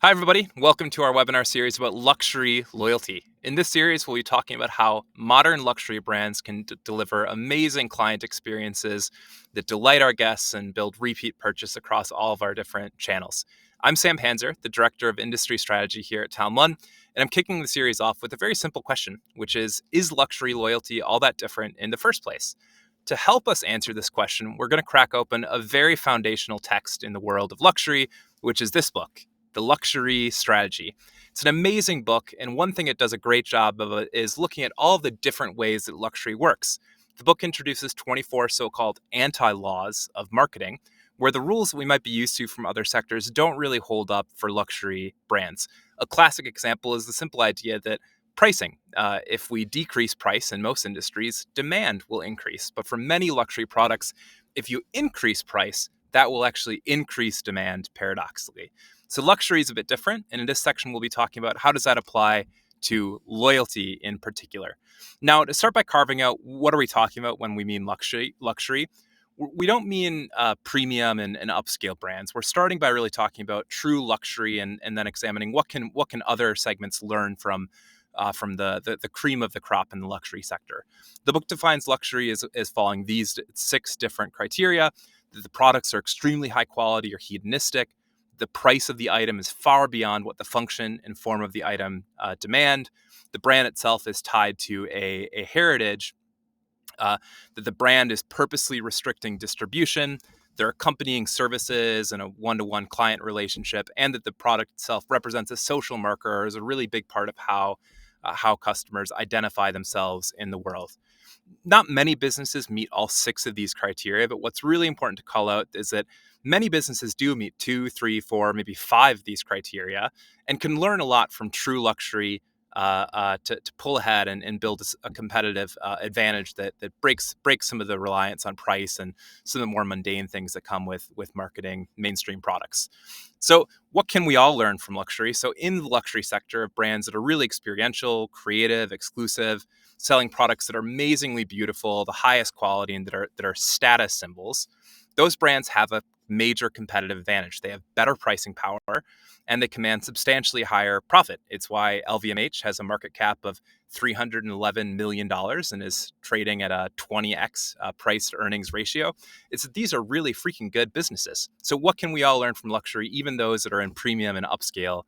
Hi, everybody. Welcome to our webinar series about luxury loyalty. In this series, we'll be talking about how modern luxury brands can deliver amazing client experiences that delight our guests and build repeat purchase across all of our different channels. I'm Sam Panzer, the Director of Industry Strategy here at talon.one, and I'm kicking the series off with a very simple question, which is luxury loyalty all that different in the first place? To help us answer this question, we're going to crack open a very foundational text in the world of luxury, which is this book, The Luxury Strategy. It's an amazing book, and one thing it does a great job of is looking at all of the different ways that luxury works. The book introduces 24 so-called anti-laws of marketing, where the rules that we might be used to from other sectors don't really hold up for luxury brands. A classic example is the simple idea that pricing. If we decrease price in most industries, demand will increase. But for many luxury products, if you increase price, that will actually increase demand paradoxically. So luxury is a bit different. And in this section, we'll be talking about how does that apply to loyalty in particular. Now, to start by carving out what are we talking about when we mean luxury? We don't mean premium and upscale brands. We're starting by really talking about true luxury and then examining what can other segments learn from the cream of the crop in the luxury sector. The book defines luxury as following these 6 different criteria: that the products are extremely high quality or hedonistic, the price of the item is far beyond what the function and form of the item demand, the brand itself is tied to a heritage, that the brand is purposely restricting distribution, their accompanying services and a one-to-one client relationship, and that the product itself represents a social marker or is a really big part of how customers identify themselves in the world. Not many businesses meet all 6 of these criteria, but what's really important to call out is that many businesses do meet 2, 3, 4, maybe 5 of these criteria and can learn a lot from true luxury to pull ahead and build a competitive advantage that breaks some of the reliance on price and some of the more mundane things that come with marketing mainstream products. So what can we all learn from luxury? So in the luxury sector of brands that are really experiential, creative, exclusive, selling products that are amazingly beautiful, the highest quality, and that are status symbols, those brands have a major competitive advantage. They have better pricing power and they command substantially higher profit. It's why LVMH has a market cap of $311 million and is trading at a 20x price to earnings ratio. These are really freaking good businesses. So what can we all learn from luxury, even those that are in premium and upscale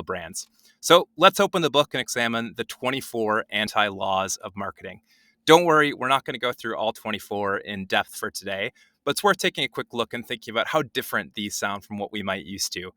brands? So let's open the book and examine the 24 anti-laws of marketing. Don't worry, we're not going to go through all 24 in depth for today, but it's worth taking a quick look and thinking about how different these sound from what we might used to.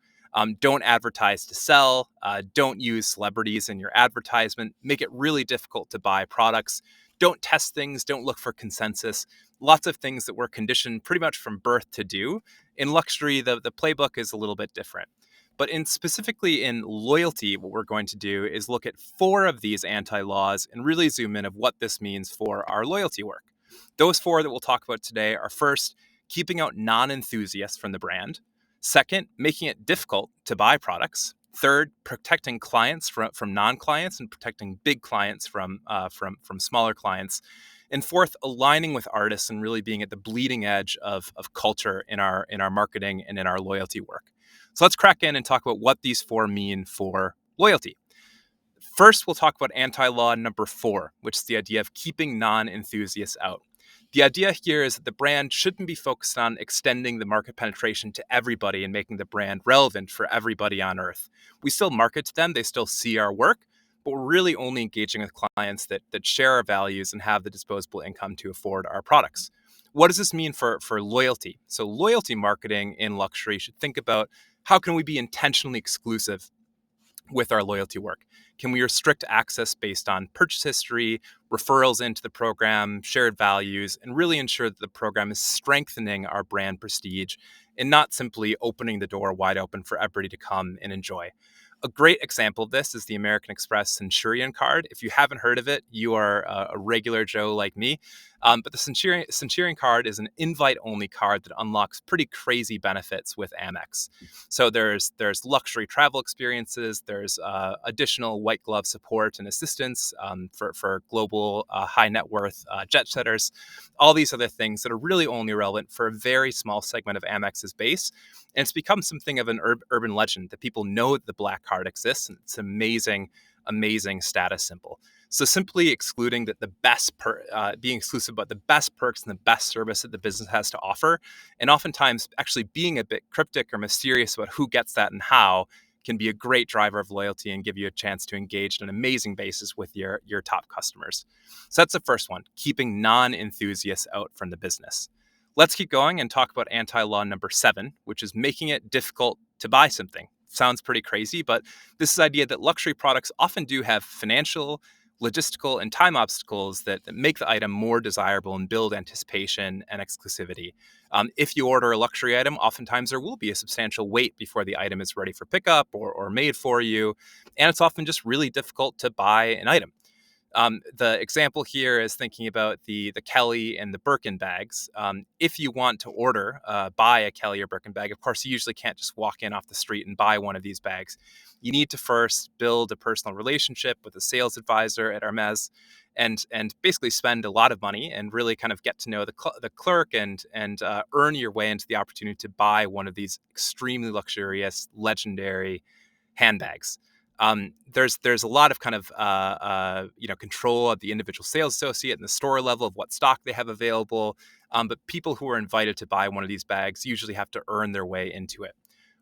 Don't advertise to sell. Don't use celebrities in your advertisement. Make it really difficult to buy products. Don't test things. Don't look for consensus. Lots of things that we're conditioned pretty much from birth to do. In luxury, the playbook is a little bit different. But specifically in loyalty, what we're going to do is look at 4 of these anti-laws and really zoom in of what this means for our loyalty work. Those 4 that we'll talk about today are: first, keeping out non-enthusiasts from the brand; second, making it difficult to buy products; third, protecting clients from non-clients and protecting big clients from smaller clients; and fourth, aligning with artists and really being at the bleeding edge of culture in our marketing and in our loyalty work. So let's crack in and talk about what these 4 mean for loyalty. First, we'll talk about anti-law number 4, which is the idea of keeping non-enthusiasts out. The idea here is that the brand shouldn't be focused on extending the market penetration to everybody and making the brand relevant for everybody on earth. We still market to them, they still see our work, but we're really only engaging with clients that share our values and have the disposable income to afford our products. What does this mean for loyalty? So loyalty marketing in luxury should think about how can we be intentionally exclusive with our loyalty work? Can we restrict access based on purchase history, referrals into the program, shared values, and really ensure that the program is strengthening our brand prestige and not simply opening the door wide open for everybody to come and enjoy? A great example of this is the American Express Centurion card. If you haven't heard of it, you are a regular Joe like me. But the Centurion card is an invite-only card that unlocks pretty crazy benefits with Amex. So there's luxury travel experiences, there's additional white glove support and assistance for global high net worth jet setters, all these other things that are really only relevant for a very small segment of Amex's base. And it's become something of an urban legend that people know that the black card exists, and it's an amazing status symbol. So simply excluding that being exclusive about the best perks and the best service that the business has to offer, and oftentimes actually being a bit cryptic or mysterious about who gets that and how, can be a great driver of loyalty and give you a chance to engage on an amazing basis with your top customers. So that's the first one, keeping non-enthusiasts out from the business. Let's keep going and talk about anti-law number 7, which is making it difficult to buy something. Sounds pretty crazy, but this is the idea that luxury products often do have financial, logistical, and time obstacles that make the item more desirable and build anticipation and exclusivity. If you order a luxury item, oftentimes there will be a substantial wait before the item is ready for pickup or made for you. And it's often just really difficult to buy an item. The example here is thinking about the Kelly and the Birkin bags. If you want to buy a Kelly or Birkin bag, of course, you usually can't just walk in off the street and buy one of these bags. You need to first build a personal relationship with a sales advisor at Hermes, and basically spend a lot of money and really kind of get to know the clerk and earn your way into the opportunity to buy one of these extremely luxurious, legendary handbags. There's a lot of kind of control at the individual sales associate and the store level of what stock they have available. But people who are invited to buy one of these bags usually have to earn their way into it.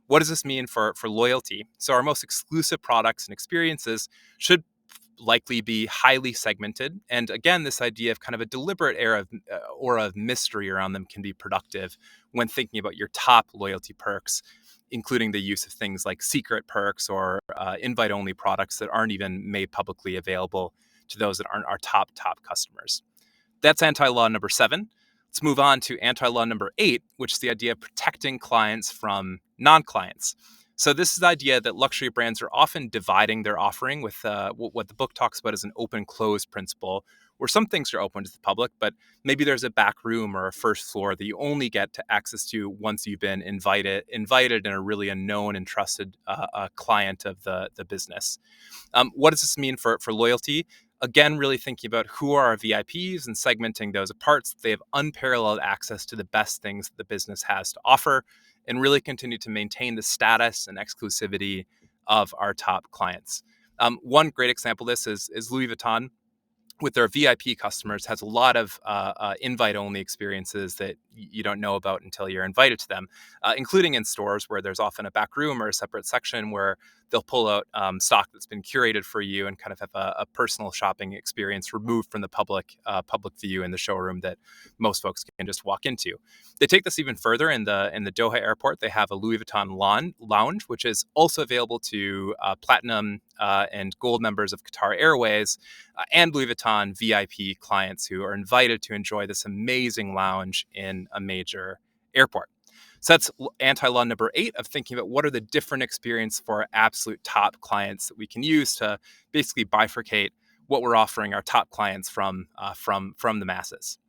What does this mean for loyalty? So our most exclusive products and experiences should likely be highly segmented. And again, this idea of kind of a deliberate aura of mystery around them can be productive when thinking about your top loyalty perks, including the use of things like secret perks or invite-only products that aren't even made publicly available to those that aren't our top customers. That's anti-law number 7. Let's move on to anti-law number 8, which is the idea of protecting clients from non-clients. So this is the idea that luxury brands are often dividing their offering with what the book talks about as an open-close principle, where some things are open to the public, but maybe there's a back room or a first floor that you only get to access to once you've been invited and are really a known and trusted client of the business. What does this mean for loyalty? Again, really thinking about who are our VIPs and segmenting those apart so they have unparalleled access to the best things that the business has to offer, and really continue to maintain the status and exclusivity of our top clients. One great example of this is Louis Vuitton with their VIP customers has a lot of invite-only experiences that you don't know about until you're invited to them, including in stores where there's often a back room or a separate section where they'll pull out stock that's been curated for you and kind of have a personal shopping experience removed from the public view in the showroom that most folks can just walk into. They take this even further in the Doha airport. They have a Louis Vuitton lounge, which is also available to platinum and gold members of Qatar Airways and Louis Vuitton VIP clients who are invited to enjoy this amazing lounge in a major airport. So that's anti-law number 8 of thinking about what are the different experiences for our absolute top clients that we can use to basically bifurcate what we're offering our top clients from the masses.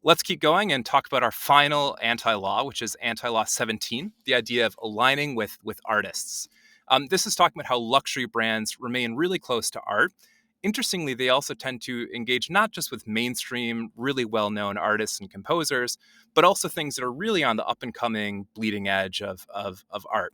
Let's keep going and talk about our final anti-law, which is anti-law 17, the idea of aligning with artists. This is talking about how luxury brands remain really close to art. Interestingly, they also tend to engage not just with mainstream, really well-known artists and composers, but also things that are really on the up-and-coming bleeding edge of art.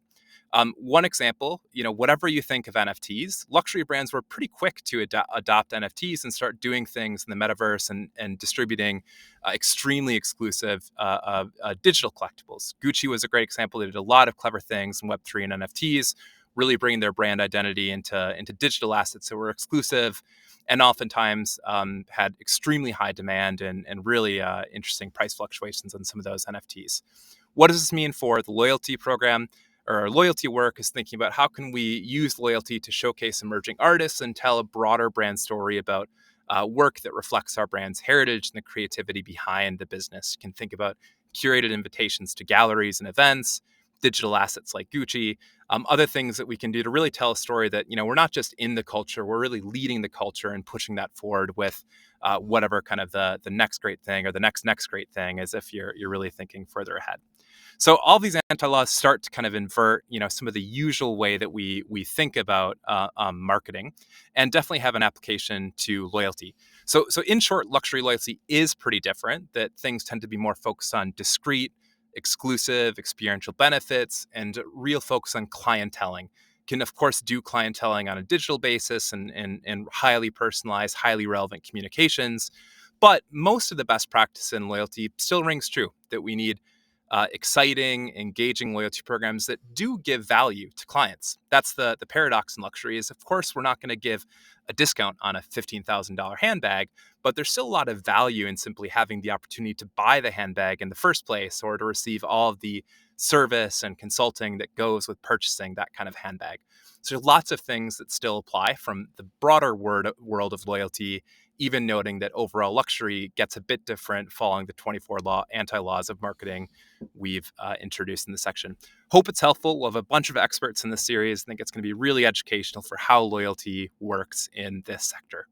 One example, whatever you think of NFTs, luxury brands were pretty quick to adopt NFTs and start doing things in the metaverse and distributing extremely exclusive digital collectibles. Gucci was a great example. They did a lot of clever things in Web3 and NFTs, really bringing their brand identity into digital assets that were exclusive and oftentimes had extremely high demand and really interesting price fluctuations on some of those NFTs. What does this mean for the loyalty program? Or our loyalty work is thinking about how can we use loyalty to showcase emerging artists and tell a broader brand story about work that reflects our brand's heritage and the creativity behind the business. You can think about curated invitations to galleries and events, digital assets like Gucci, other things that we can do to really tell a story that, we're not just in the culture, we're really leading the culture and pushing that forward with whatever kind of the next great thing or the next great thing, as if you're really thinking further ahead. So all these anti-laws start to kind of invert, some of the usual way that we think about marketing, and definitely have an application to loyalty. So in short, luxury loyalty is pretty different. That things tend to be more focused on discrete, exclusive, experiential benefits, and real focus on clienteling. Can of course do clienteling on a digital basis and highly personalized, highly relevant communications. But most of the best practice in loyalty still rings true, that we need exciting, engaging loyalty programs that do give value to clients. That's the paradox in luxury is, of course, we're not going to give a discount on a $15,000 handbag, but there's still a lot of value in simply having the opportunity to buy the handbag in the first place, or to receive all of the service and consulting that goes with purchasing that kind of handbag. So there's lots of things that still apply from the broader world of loyalty, even noting that overall luxury gets a bit different following the 24 anti-laws of marketing we've introduced in the section. Hope it's helpful. We'll have a bunch of experts in this series. I think it's going to be really educational for how loyalty works in this sector.